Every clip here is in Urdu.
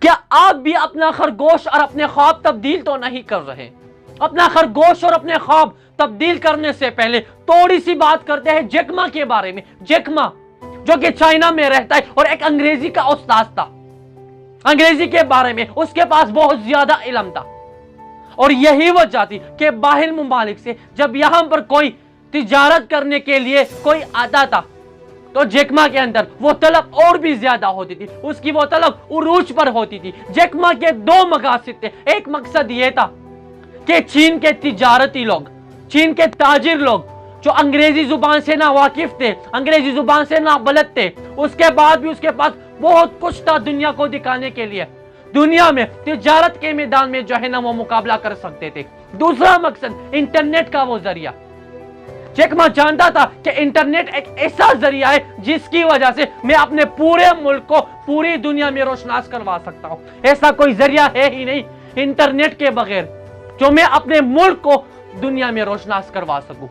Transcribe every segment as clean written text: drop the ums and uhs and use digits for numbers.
کیا آپ بھی اپنا خرگوش اور اپنے خواب تبدیل تو نہیں کر رہے؟ اپنا خرگوش اور اپنے خواب تبدیل کرنے سے پہلے تھوڑی سی بات کرتے ہیں جیک ما کے بارے میں۔ جیک ما جو کہ چائنا میں رہتا ہے اور ایک انگریزی کا استاد تھا، انگریزی کے بارے میں اس کے پاس بہت زیادہ علم تھا، اور یہی وجہ تھی کہ باہر ممالک سے جب یہاں پر کوئی تجارت کرنے کے لیے کوئی آتا تھا تو جیک ما کے اندر وہ طلب اور بھی زیادہ ہوتی تھی، اس کی وہ طلب عروج پر ہوتی تھی۔ جیک ما کے دو مقاصد تھے، ایک مقصد یہ تھا کہ چین کے تجارتی لوگ، چین کے تاجر لوگ جو انگریزی زبان سے نہ واقف تھے، انگریزی زبان سے نہ بلد تھے، اس کے بعد بھی اس کے پاس بہت کچھ تھا دنیا کو دکھانے کے لیے، دنیا میں تجارت کے میدان میں جو ہے نا وہ مقابلہ کر سکتے تھے۔ دوسرا مقصد انٹرنیٹ کا وہ ذریعہ۔ جیک ما جانتا تھا کہ انٹرنیٹ ایک ایسا ذریعہ ہے جس کی وجہ سے میں اپنے پورے ملک کو پوری دنیا میں روشناس کروا سکتا ہوں۔ ایسا کوئی ذریعہ ہے ہی نہیں انٹرنیٹ کے بغیر جو میں اپنے ملک کو دنیا میں روشناس کروا سکوں۔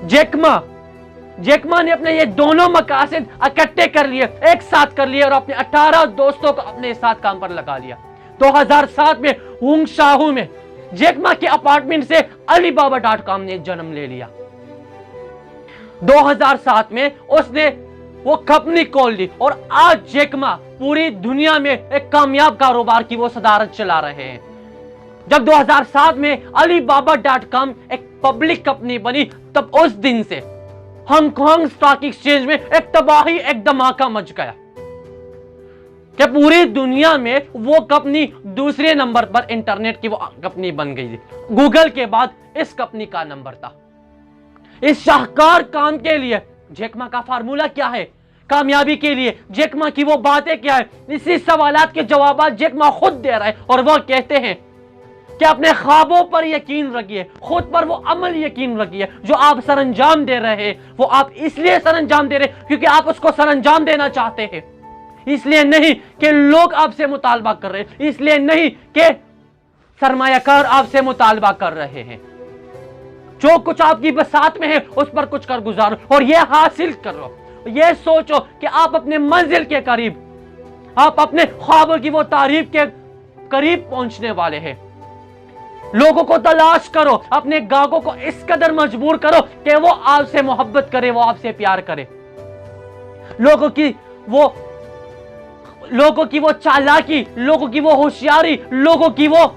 جیک ما نے اپنے یہ دونوں مقاصد اکٹھے کر لیے، ایک ساتھ کر لیے، اور اپنے 18 دوستوں کو اپنے ساتھ کام پر لگا لیا۔ 2007 میں ہونگ شاہو میں جیک ما کے اپارٹمنٹ سے علی بابا .com نے جنم لے لیا۔ 2007 میں اس نے وہ کمپنی کھول لی، اور آج جیک ما پوری دنیا میں ایک کامیاب کاروبار کی وہ صدارت چلا رہے ہیں۔ جب 2007 میں علی بابا .com ایک پبلک کمپنی بنی، تب اس دن سے ہانگ کانگ اسٹاک ایکسچینج میں ایک تباہی، ایک دھماکہ مچ گیا کہ پوری دنیا میں وہ کمپنی دوسرے نمبر پر انٹرنیٹ کی وہ کمپنی بن گئی تھی۔ گوگل کے بعد اس کمپنی کا نمبر تھا۔ اس شاہکار کام کے لیے جیک ما کا فارمولا کیا ہے؟ کامیابی کے لیے جیک ما کی وہ باتیں کیا ہے؟ اسی سوالات کے جوابات جیک ما خود دے رہا ہے، اور وہ کہتے ہیں کہ اپنے خوابوں پر یقین رکھیے، خود پر وہ عمل یقین رکھیے جو آپ سر انجام دے رہے ہیں، وہ آپ اس لیے سر انجام دے رہے ہیں کیونکہ آپ اس کو سر انجام دینا چاہتے ہیں، اس لیے نہیں کہ لوگ آپ سے مطالبہ کر رہے ہیں، اس لیے نہیں کہ سرمایہ کار آپ سے مطالبہ کر رہے ہیں۔ جو کچھ آپ کی بساط میں ہے اس پر کچھ کر گزارو اور یہ حاصل کرو، یہ سوچو کہ آپ اپنے منزل کے قریب، آپ اپنے خوابوں کی وہ تعریف کے قریب پہنچنے والے ہیں۔ لوگوں کو تلاش کرو، اپنے گاہکوں کو اس قدر مجبور کرو کہ وہ آپ سے محبت کرے، وہ آپ سے پیار کرے۔ لوگوں کی وہ چالاکی، لوگوں کی وہ ہوشیاری، لوگوں کی وہ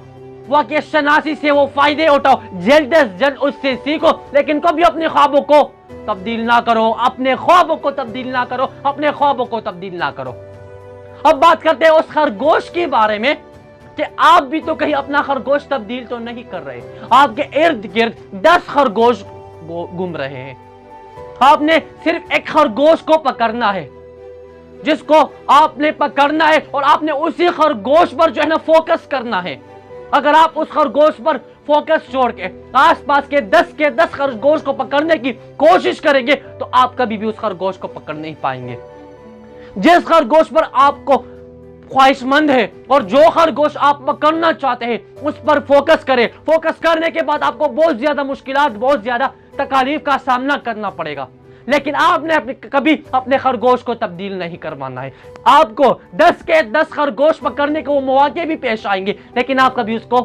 واقع شناسی سے وہ فائدے اٹھاؤ، جلد از جلد اس سے سیکھو، لیکن کبھی اپنے خوابوں کو تبدیل نہ کرو، اپنے خوابوں کو تبدیل نہ کرو، اپنے خوابوں کو تبدیل نہ کرو۔ اب بات کرتے ہیں اس خرگوش کے بارے میں کہ آپ بھی تو کہیں اپنا خرگوش تبدیل تو نہیں کر رہے۔ آپ کے ارد گرد 10 خرگوش گھوم رہے ہیں، آپ نے صرف ایک خرگوش کو پکڑنا ہے، جس کو آپ نے پکڑنا ہے، اور آپ نے اسی خرگوش پر جو ہے نا فوکس کرنا ہے۔ اگر آپ اس خرگوش پر فوکس چھوڑ کے آس پاس کے 10 خرگوش کو پکڑنے کی کوشش کریں گے تو آپ کبھی بھی اس خرگوش کو پکڑ نہیں پائیں گے۔ جس خرگوش پر آپ کو خواہش مند ہے اور جو خرگوش آپ پکڑنا چاہتے ہیں اس پر فوکس کریں۔ فوکس کرنے کے بعد آپ کو بہت زیادہ مشکلات، بہت زیادہ تکالیف کا سامنا کرنا پڑے گا، لیکن آپ نے کبھی اپنے خرگوش کو تبدیل نہیں کروانا ہے۔ آپ کو 10 خرگوش پکڑنے کے وہ مواقع بھی پیش آئیں گے، لیکن آپ کبھی اس کو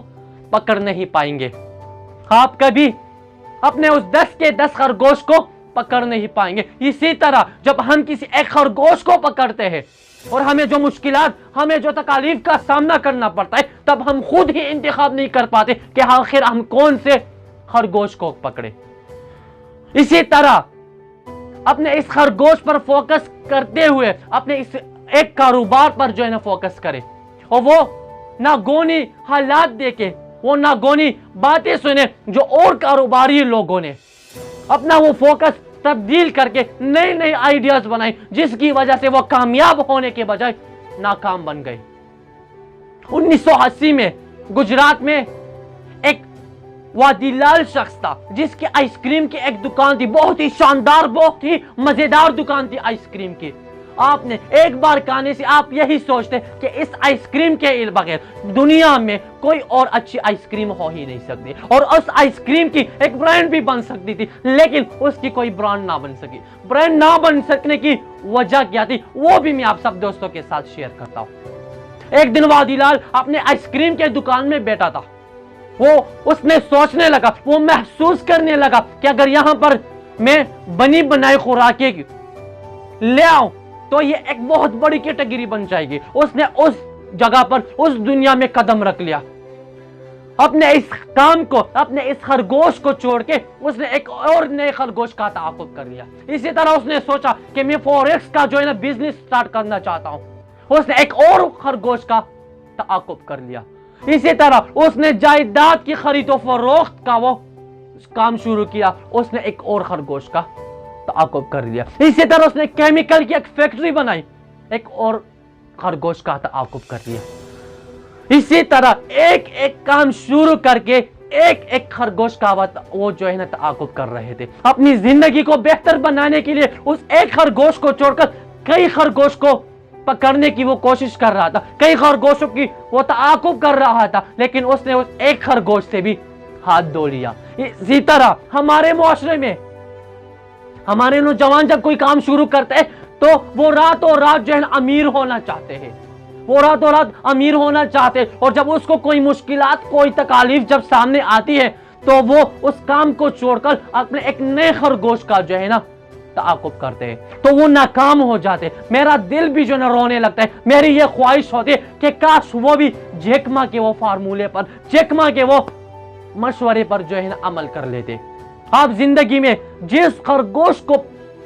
پکڑ نہیں پائیں گے۔ آپ کبھی اپنے اس 10 خرگوش کو پکڑ نہیں پائیں گے۔ اسی طرح جب ہم کسی ایک خرگوش کو پکڑتے ہیں اور ہمیں جو مشکلات، ہمیں جو تکالیف کا سامنا کرنا پڑتا ہے، تب ہم خود ہی انتخاب نہیں کر پاتے کہ آخر ہم کون سے خرگوش کو پکڑے۔ اسی طرح اپنے اس خرگوش پر فوکس کرتے ہوئے اپنے اس ایک کاروبار پر جو ہے نا فوکس کرے، اور وہ ناگونی حالات دیکھے، وہ ناگونی باتیں سنے جو اور کاروباری لوگوں نے اپنا وہ فوکس تبدیل کر کے نئے آئیڈیاز بنائے، جس کی وجہ سے وہ کامیاب ہونے کے بجائے ناکام بن گئے۔ 1980 میں گجرات میں ایک وادی لال شخص تھا جس کی آئس کریم کی ایک دکان تھی، بہت ہی شاندار، بہت ہی مزیدار دکان تھی آئس کریم کی۔ آپ نے ایک بار کھانے سے آپ یہی سوچتے کہ اس آئس کریم کے بغیر دنیا میں کوئی اور اچھی آئس کریم ہو ہی نہیں سکتی، اور اس آئس کریم کی ایک برانڈ بھی بن سکتی تھی، لیکن اس کی کوئی برانڈ نہ بن سکی۔ برانڈ نہ بن سکنے کی وجہ کیا تھی وہ بھی میں آپ سب دوستوں کے ساتھ شیئر کرتا ہوں۔ ایک دن وادی لال اپنے آئس کریم کے دکان میں بیٹھا تھا. اس نے سوچنے لگا, وہ محسوس کرنے لگا کہ اگر یہاں پر میں بنی بنائی خوراکیں لے آؤں تو یہ ایک بہت بڑی کیٹیگری بن جائے گی. اس نے اس جگہ پر اس دنیا میں قدم رکھ لیا. اپنے اس کام کو, اپنے اس خرگوش کو چھوڑ کے اس نے ایک اور نئے خرگوش کا تعاقب کر لیا. اسی طرح اس نے سوچا کہ میں فوریکس کا جو ہے نا بزنس سٹارٹ کرنا چاہتا ہوں. اس نے ایک اور خرگوش کا تعاقب کر لیا. اسی طرح اس نے جائیداد کی خرید و فروخت کا وہ کام شروع کیا. اس نے ایک اور خرگوش کا تعاقب کر لیا. اسی طرح اس نے کیمیکل کی ایک فیکٹری بنائی, ایک اور خرگوش کا تعاقب کر لیا. اسی طرح ایک ایک کام شروع کر کے ایک ایک خرگوش کا وہ جو ہے نا تعاقب کر رہے تھے. اپنی زندگی کو بہتر بنانے کے لیے اس ایک خرگوش کو چھوڑ کر کئی خرگوش کو پکڑنے کی وہ کوشش کر رہا تھا, کئی خرگوشوں کی وہ تعاقب کر رہا تھا, لیکن اس نے اس ایک خرگوش سے بھی ہاتھ دھو لیا. اسی طرح ہمارے معاشرے میں ہمارے نوجوان جب کوئی کام شروع کرتے ہیں تو وہ راتوں رات جو ہے نا امیر ہونا چاہتے ہیں. وہ راتوں رات امیر ہونا چاہتے, اور جب اس کو کوئی مشکلات, کوئی تکالیف جب سامنے آتی ہے تو وہ اس کام کو چھوڑ کر اپنے ایک نئے خرگوش کا جو ہے نا تعاقب کرتے ہیں, تو وہ ناکام ہو جاتے. میرا دل بھی جو نا رونے لگتا ہے. میری یہ خواہش ہوتی ہے کہ کاش وہ بھی جیک ما کے وہ فارمولے پر, جیک ما کے وہ مشورے پر جو ہے نا عمل کر لیتے. آپ زندگی میں جس خرگوش کو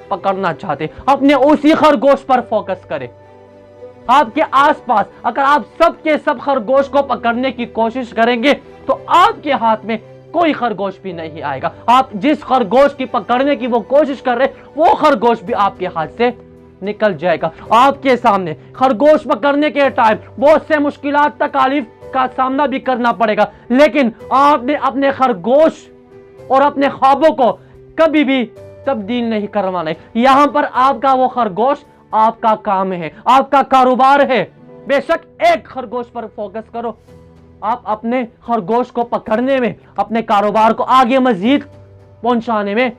پکڑنا چاہتے اپنے اسی خرگوش پر فوکس کریں. آپ کے آس پاس اگر آپ سب کے سب خرگوش کو پکڑنے کی کوشش کریں گے تو آپ کے ہاتھ میں کوئی خرگوش بھی نہیں آئے گا. آپ جس خرگوش کی پکڑنے کی وہ کوشش کر رہے وہ خرگوش بھی آپ کے ہاتھ سے نکل جائے گا. آپ کے سامنے خرگوش پکڑنے کے ٹائم بہت سے مشکلات, تکالیف کا سامنا بھی کرنا پڑے گا, لیکن آپ نے اپنے خرگوش اور اپنے خوابوں کو کبھی بھی تبدیل نہیں کروانا ہے. یہاں پر آپ کا وہ خرگوش آپ کا کام ہے, آپ کا کاروبار ہے. بے شک ایک خرگوش پر فوکس کرو. آپ اپنے خرگوش کو پکڑنے میں, اپنے کاروبار کو آگے مزید پہنچانے میں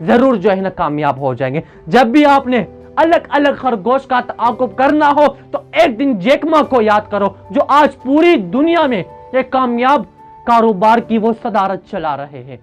ضرور جو ہے نا کامیاب ہو جائیں گے. جب بھی آپ نے الگ الگ خرگوش کا تعاقب کرنا ہو تو ایک دن جیک ما کو یاد کرو, جو آج پوری دنیا میں ایک کامیاب کاروبار کی وہ صدارت چلا رہے ہیں.